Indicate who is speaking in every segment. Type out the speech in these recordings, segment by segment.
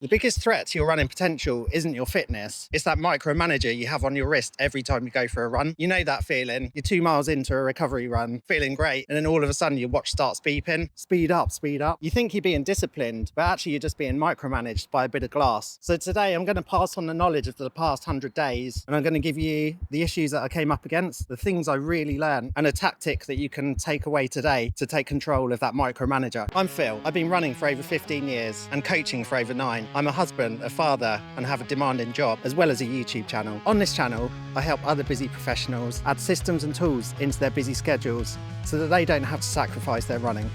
Speaker 1: The biggest threat to your running potential isn't your fitness. It's that micromanager you have on your wrist every time you go for a run. You know that feeling. You're 2 miles into a recovery run, feeling great, and then all of a sudden your watch starts beeping. Speed up, speed up. You think you're being disciplined, but actually you're just being micromanaged by a bit of glass. So today I'm going to pass on the knowledge of the past 100 days, and I'm going to give you the issues that I came up against, the things I really learned, and a tactic that you can take away today to take control of that micromanager. I'm Phil. I've been running for over 15 years and coaching for over 9. I'm a husband, a father, and have a demanding job, as well as a YouTube channel. On this channel, I help other busy professionals add systems and tools into their busy schedules so that they don't have to sacrifice their running.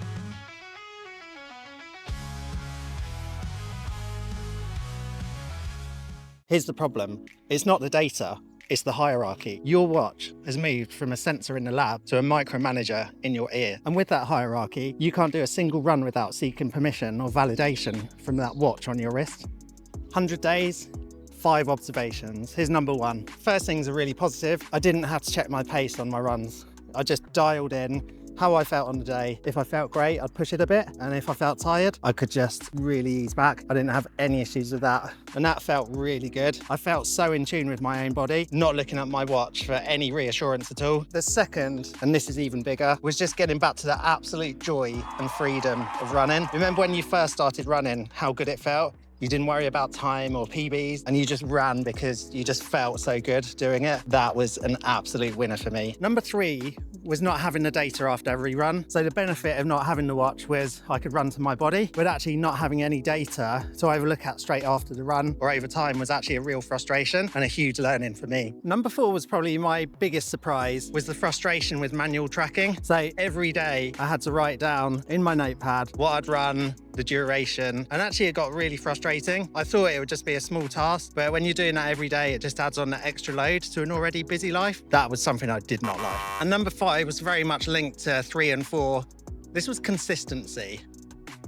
Speaker 1: Here's the problem. It's not the data, it's the hierarchy. Your watch has moved from a sensor in the lab to a micromanager in your ear. And with that hierarchy, you can't do a single run without seeking permission or validation from that watch on your wrist. 100 days, 5 observations. Here's number 1. First things are really positive. I didn't have to check my pace on my runs. I just dialed in how I felt on the day. If I felt great, I'd push it a bit. And if I felt tired, I could just really ease back. I didn't have any issues with that. And that felt really good. I felt so in tune with my own body, not looking at my watch for any reassurance at all. The second, and this is even bigger, was just getting back to the absolute joy and freedom of running. Remember when you first started running, how good it felt? You didn't worry about time or PBs, and you just ran because you just felt so good doing it. That was an absolute winner for me. Number 3 was not having the data after every run. So the benefit of not having the watch was I could run to my body, but actually not having any data to either look at straight after the run or over time was actually a real frustration and a huge learning for me. Number 4 was probably my biggest surprise, was the frustration with manual tracking. So every day I had to write down in my notepad what I'd run, the duration, and actually it got really frustrating. I thought it would just be a small task, but when you're doing that every day, it just adds on that extra load to an already busy life. That was something I did not like. And number 5 was very much linked to 3 and 4. This was consistency.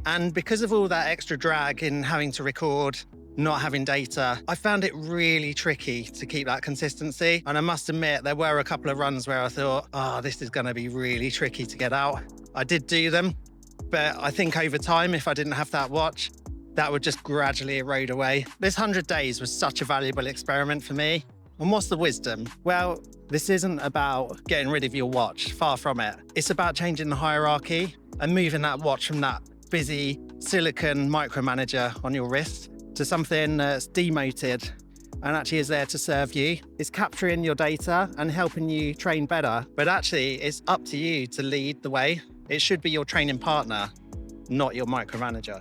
Speaker 1: And because of all that extra drag in having to record, not having data, I found it really tricky to keep that consistency. And I must admit, there were a couple of runs where I thought, this is gonna be really tricky to get out. I did do them, but I think over time, if I didn't have that watch, that would just gradually erode away. This 100 days was such a valuable experiment for me. And what's the wisdom? Well, this isn't about getting rid of your watch, far from it. It's about changing the hierarchy and moving that watch from that busy silicon micromanager on your wrist to something that's demoted and actually is there to serve you. It's capturing your data and helping you train better, but actually it's up to you to lead the way. It should be your training partner, not your micromanager.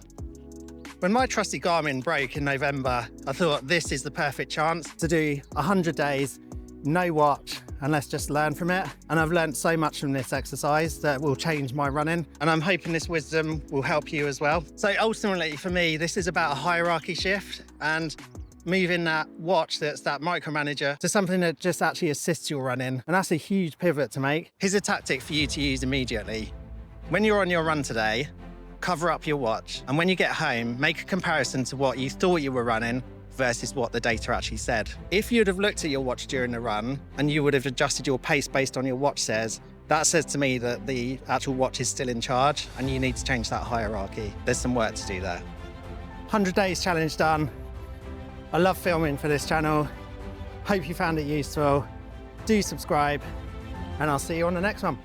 Speaker 1: When my trusty Garmin broke in November, I thought this is the perfect chance to do 100 days, no watch, and let's just learn from it. And I've learned so much from this exercise that will change my running. And I'm hoping this wisdom will help you as well. So ultimately for me, this is about a hierarchy shift and moving that watch that's that micromanager to something that just actually assists your running. And that's a huge pivot to make. Here's a tactic for you to use immediately. When you're on your run today, cover up your watch. And when you get home, make a comparison to what you thought you were running versus what the data actually said. If you'd have looked at your watch during the run and you would have adjusted your pace based on your watch says, that says to me that the actual watch is still in charge and you need to change that hierarchy. There's some work to do there. 100 days challenge done. I love filming for this channel. Hope you found it useful. Do subscribe and I'll see you on the next one.